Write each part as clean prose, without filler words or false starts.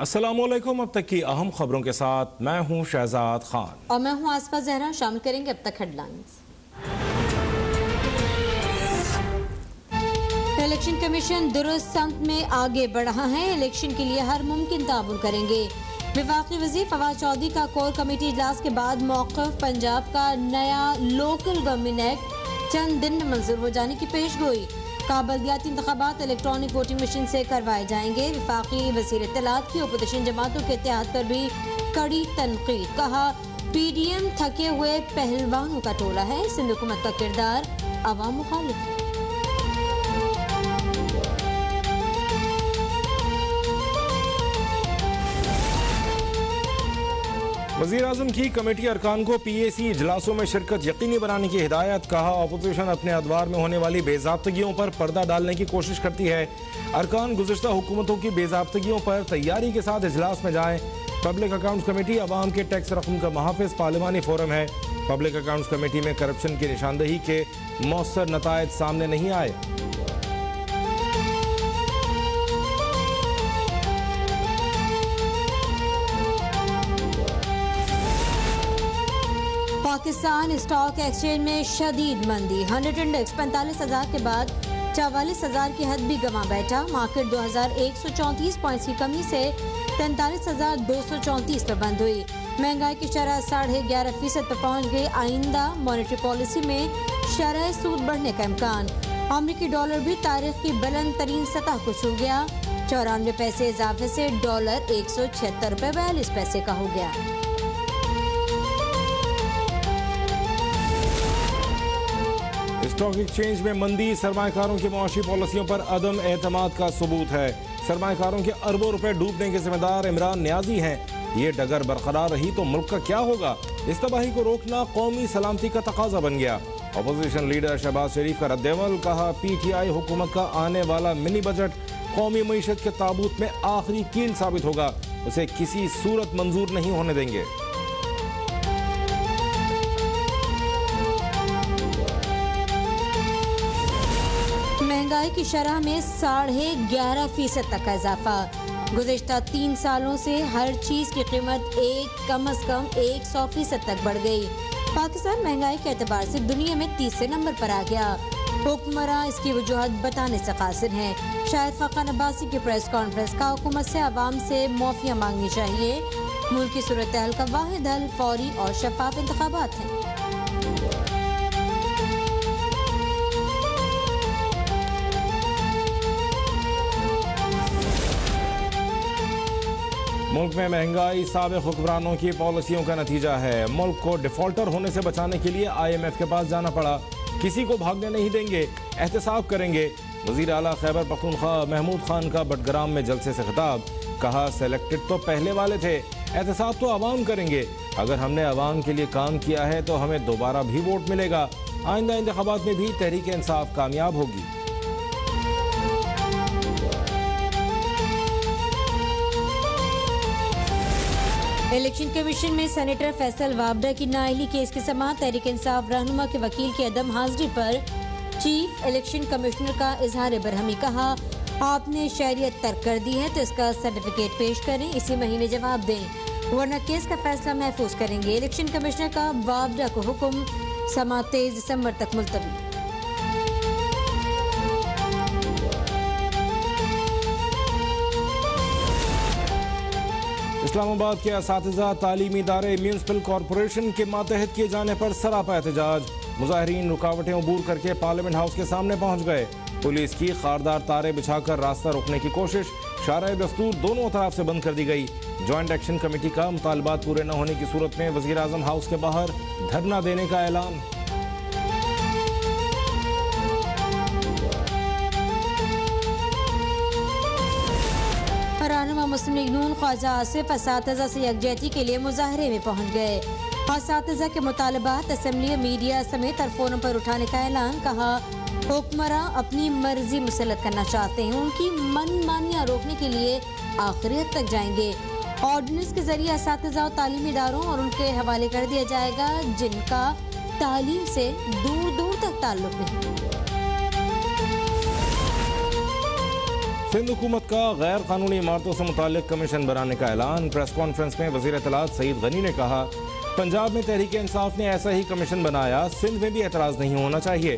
अस्सलामुअलैकुम। अब तक की अहम खबरों के साथ मैं हूं शहजाद खान और मैं हूं आसफा जहरा। शामिल करेंगे अब तक हेडलाइंस। इलेक्शन कमीशन दुरुस्त संत में आगे बढ़ रहा है। इलेक्शन के लिए हर मुमकिन ताउन करेंगे। वफाकी वज़ीर फवाद चौधरी का कोर कमेटी इजलास के बाद मौक़िफ़। पंजाब का नया लोकल गवर्नमेंट एक्ट चंद दिन में मंजूर हो जाने की पेशगोई। काबलियाती इंतखाबात इलेक्ट्रॉनिक वोटिंग मशीन से करवाए जाएंगे। वफाकी वज़ीर इत्तलात की अपोजिशन जमातों के इत्तेहाद पर भी कड़ी तनकीद। कहा PDM थके हुए पहलवानों का टोला है। सिंध हुकूमत का किरदार अवाम मुखालिफ। वज़ीर आज़म की कमेटी अरकान को PAC इजलासों में शिरकत यकीनी बनाने की हिदायत। कहा अपोजिशन अपने अदवार में होने वाली बेज़ाब्तगियों पर पर्दा डालने की कोशिश करती है। अरकान गुज़िश्ता हुकूमतों की बेज़ाब्तगियों पर तैयारी के साथ इजलास में जाएं। पब्लिक अकाउंट्स कमेटी अवाम के टैक्स रकम का महाफिज पार्लिमानी फोरम है। पब्लिक अकाउंट्स कमेटी में करप्शन की निशानदही के मौसर नतायज सामने नहीं आए। पाकिस्तान स्टॉक एक्सचेंज में शदीद मंदी। 100 इंडेक्स 45,000 के बाद 44,000 की हद भी गंवा बैठा। मार्केट 2,134 पॉइंट्स की कमी से 43,234 पर बंद हुई। महंगाई की शरह 11.5% पर पहुंच गई। आइंदा मॉनेटरी पॉलिसी में शरह सूद बढ़ने का इम्कान। अमरीकी डॉलर भी तारीख की बुलंद तरीन सतह को छू गया। 94 पैसे इजाफे से डॉलर 176 रुपये 42 पैसे का हो गया। स्टॉक एक्सचेंज में मंदी सरमायाकारों की मुआशी पॉलिसियों पर अदम एतमाद का सबूत है। सरमायाकारों के अरबों रुपए डूबने के जिम्मेदार इमरान नियाजी हैं। ये डगर बरकरार रही तो मुल्क का क्या होगा। इस तबाही को रोकना कौमी सलामती का तकाजा बन गया। अपोजिशन लीडर शहबाज शरीफ का रद्देअमल। कहा PTI हुकूमत का आने वाला मिनी बजट कौमी मईशत के ताबूत में आखिरी कील साबित होगा। उसे किसी सूरत मंजूर नहीं होने देंगे। महंगाई की शरह में 11.5% तक का इजाफा। गुज़िश्ता 3 सालों से हर चीज़ की कीमत कम अज़ कम 100% तक बढ़ गई। पाकिस्तान महंगाई के एतबार से दुनिया में तीसरे नंबर पर आ गया। हुक्मरान इसकी वजूहत बताने से कासिर हैं। शाहिद खाकान अब्बासी की प्रेस कॉन्फ्रेंस। का हुकूमत से आवाम से माफिया मांगनी चाहिए। मुल्क की सूरत हाल का वाहिद हल फौरी और शफाफ इंतखाबात हैं। मुल्क में महंगाई साबिक़ हुक्मरानों की पॉलिसियों का नतीजा है। मुल्क को डिफॉल्टर होने से बचाने के लिए IMF के पास जाना पड़ा। किसी को भागने नहीं देंगे, एहतसाब करेंगे। वज़ीर आला खैबर पख्तूनख्वा महमूद खान का बटग्राम में जलसे से खिताब। कहा सेलेक्टेड तो पहले वाले थे, एहतसाब तो आवाम करेंगे। अगर हमने आवाम के लिए काम किया है तो हमें दोबारा भी वोट मिलेगा। आइंदा इंतखाबात में भी तहरीक इंसाफ कामयाब होगी। इलेक्शन कमीशन में सेनेटर फैसल वाबडा की नाअहली केस की समाअत। तहरीक इंसाफ रहनुमा के वकील की अदम हाजिरी पर चीफ इलेक्शन कमिश्नर का इजहार बरहमी। कहा आपने शहरियत तर्क कर दी है तो इसका सर्टिफिकेट पेश करें, इसी महीने जवाब दें, वरना केस का फैसला महफूज करेंगे। इलेक्शन कमिश्नर का वाबडा को हुक्म। समाअत 23 दिसंबर तक मुलतवी। इस्लामाबाद के असातिज़ा तालीमी इदारे म्यूनसिपल कॉरपोरेशन के मातहत किए जाने पर सरापा एहतजाज। मुजाहिरीन रुकावटें अबूर करके पार्लियामेंट हाउस के सामने पहुंच गए। पुलिस की खारदार तारे बिछाकर रास्ता रोकने की कोशिश। शारा दस्तूर दोनों तरफ से बंद कर दी गई। जॉइंट एक्शन कमेटी का मुतालबात पूरे न होने की सूरत में वज़ीर आज़म हाउस के बाहर धरना देने का ऐलान। रहनुमा मुस्लिम लीग नून ख्वाजा आसिफ असातिज़ा से यकजहती के लिए मुजाहरे में पहुंच गए। असातिज़ा के मुतालबात असेंबली, मीडिया समेत हर फोरम पर उठाने का ऐलान। कहा हुक्मरान अपनी मर्जी मुसलत करना चाहते हैं, उनकी मनमानियां रोकने के लिए आखिरियत तक जाएंगे। ऑर्डिनेंस के जरिए असातिज़ा और तालीमी इदारों और उनके हवाले कर दिया जाएगा जिनका तालीम से दूर दूर तक ताल्लुक नहीं। सिंध हुकूमत का गैर कानूनी इमारतों से मुताल्लिक कमीशन बनाने का ऐलान। प्रेस कॉन्फ्रेंस में वज़ीर इत्तलात सईद गनी ने कहा, पंजाब में तहरीक इंसाफ ने ऐसा ही कमीशन बनाया, सिंध में भी एतराज़ नहीं होना चाहिए।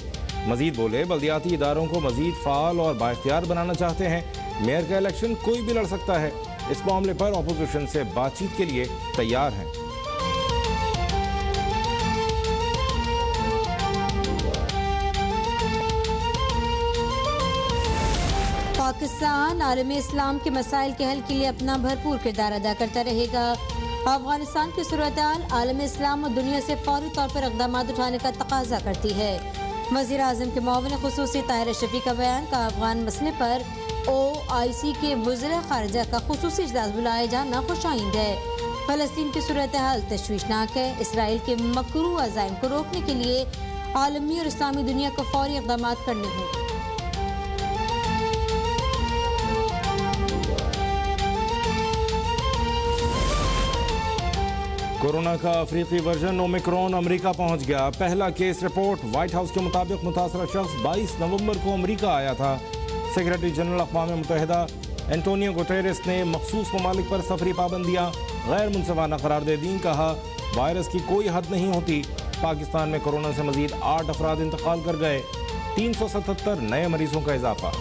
मजीद बोले, बल्दियाती इदारों को मजीद फ़ाल और बाइख्तियार बनाना चाहते हैं। मेयर का इलेक्शन कोई भी लड़ सकता है। इस मामले पर अपोजिशन से बातचीत के लिए तैयार हैं। पाकिस्तान आलम इस्लाम के मसाइल के हल के लिए अपना भरपूर किरदार अदा करता रहेगा। अफगानिस्तान की सूरत-ए-हाल आलम इस्लाम और दुनिया से फौरी तौर पर इक़दाम उठाने का तकाजा करती है। वज़ीर आज़म के मुआविन ख़ुसूसी ताहिर अशरफी का बयान का अफगान मसले पर OIC के वज़ीर ख़ारिजा का ख़ुसूसी इजलास बुलाया जाना खुशाइंद है। फ़लस्तीन की सूरत-ए-हाल तशवीशनाक है। इसराइल के मकरू अज़ाइम को रोकने के लिए आलमी और इस्लामी दुनिया को फौरी इक़दाम करने होंगे। कोरोना का अफ्रीकी वर्जन ओमिक्रॉन अमेरिका पहुंच गया। पहला केस रिपोर्ट। व्हाइट हाउस के मुताबिक मुतासरा शख्स 22 नवंबर को अमेरिका आया था। सेक्रेटरी जनरल अक़वाम मुत्तहिदा एंटोनियो गुटेरेस ने मखसूस ममालिक पर सफरी पाबंदियाँ गैर मुनसिफाना करार दे दी। कहा, वायरस की कोई हद नहीं होती। पाकिस्तान में कोरोना से मजीद 8 अफराद इंतकाल कर गए। 377 नए मरीजों का इजाफा।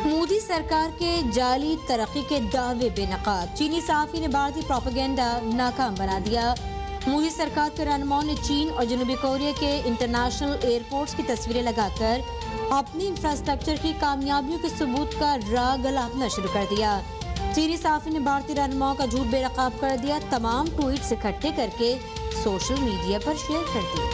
मोदी सरकार के जाली तरक्की के दावे बेनकाब। चीनी सहाफ़ी ने भारतीय प्रोपेगेंडा नाकाम बना दिया। मोदी सरकार के रहनुमाओं ने चीन और जनूबी कोरिया के इंटरनेशनल एयरपोर्ट्स की तस्वीरें लगाकर अपनी इंफ्रास्ट्रक्चर की कामयाबियों के सबूत का राग गलापना शुरू कर दिया। चीनी सहाफ़ी ने भारतीय रहनुमाओं का झूठ बेनकाब कर दिया। तमाम ट्वीट्स इकट्ठे करके सोशल मीडिया पर शेयर कर दिए।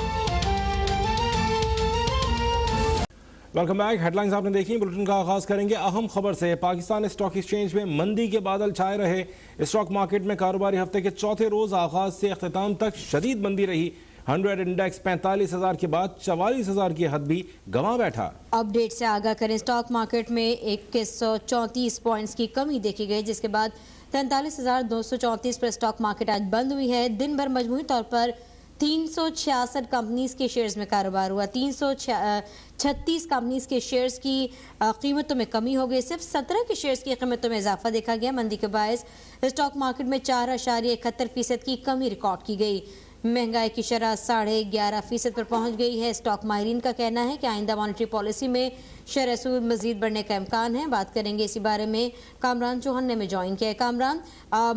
Welcome back. हेडलाइंस आपने देखी। बुलेटिन का आगाज करेंगे अहम खबर से। पाकिस्तान स्टॉक एक्सचेंज में मंदी के बादल छाए रहे। स्टॉक मार्केट में कारोबारी हफ्ते के चौथे रोज आगाज से अख्ताम तक शदीद मंदी रही। 100 इंडेक्स 45,000 के बाद 44,000 की हद भी गंवा बैठा। अपडेट से आगाह करें, स्टॉक मार्केट में 2134 पॉइंट्स की कमी देखी गई, जिसके बाद 43,234 पर स्टॉक मार्केट आज बंद हुई है। दिन भर मजमूई तौर पर 366 कंपनीज के शेयर्स में कारोबार हुआ। 336 कंपनीज के शेयर्स की कीमतों में कमी हो गई। सिर्फ 17 के शेयर्स की कीमतों में इजाफा देखा गया। मंदी के बायस स्टॉक मार्केट में 4.71% की कमी रिकॉर्ड की गई। महंगाई की शरह 11.5% पर पहुंच गई है। स्टॉक माहिरीन का कहना है कि आइंदा मॉनेटरी पॉलिसी में शरह सूद मजीद बढ़ने का इम्कान है। बात करेंगे इसी बारे में। कामरान चौहान ने हमें ज्वाइन किया है। कामरान,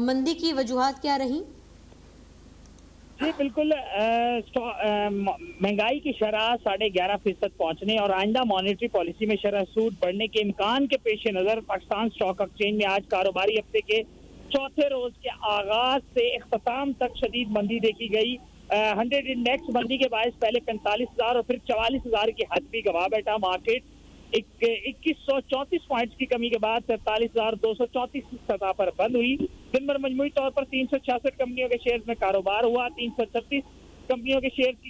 मंदी की वजूहात क्या रही? जी बिल्कुल, महंगाई की शरह 11.5% पहुंचने और आइंदा मॉनेटरी पॉलिसी में शरह सूद बढ़ने के इम्कान के पेश नजर पाकिस्तान स्टॉक एक्सचेंज में आज कारोबारी हफ्ते के चौथे रोज के आगाज से इख्तिताम तक शदीद मंदी देखी गई। 100 इंडेक्स मंदी के बायस पहले 45,000 और फिर 44,000 की हद भी गंवा बैठा। मार्केट 2134 पॉइंट्स की कमी के बाद 43,234 की सतह पर बंद हुई। दिन भर मजमूई तौर पर 366 कंपनियों के शेयर्स में कारोबार हुआ। 336 कंपनियों के शेयर की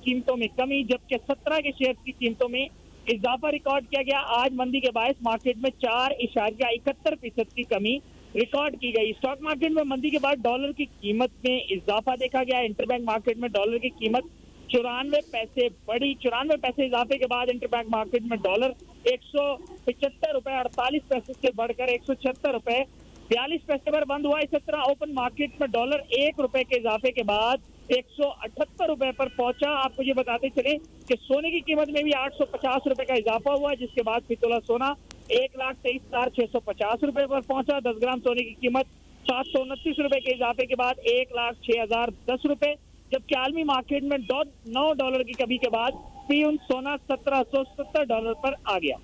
कीमतों में कमी, जबकि 17 के शेयर की कीमतों में इजाफा रिकॉर्ड किया गया। आज मंदी के बायस मार्केट में 4.71% की कमी रिकॉर्ड की गई। स्टॉक मार्केट में मंदी के बाद डॉलर की कीमत में इजाफा देखा गया। इंटरबैंक मार्केट में डॉलर की कीमत 94 पैसे बढ़ी। 94 पैसे इजाफे के बाद इंटरबैंक मार्केट में डॉलर 175 रुपए 48 पैसे से बढ़कर 176 रुपए 42 पैसे पर बंद हुआ। इसी तरह ओपन मार्केट में डॉलर 1 रुपए के इजाफे के बाद 178 रुपए पर पहुंचा। आपको ये बताते चले कि सोने की कीमत में भी 850 रुपए का इजाफा हुआ, जिसके बाद फिर तोला सोना 1,23,650 रुपए पर पहुंचा। 10 ग्राम सोने की कीमत 729 रुपए के इजाफे के बाद 1,06,010 रुपए, जबकि आलमी मार्केट में $9 की कमी के बाद पीयून सोना $1,770 पर आ गया।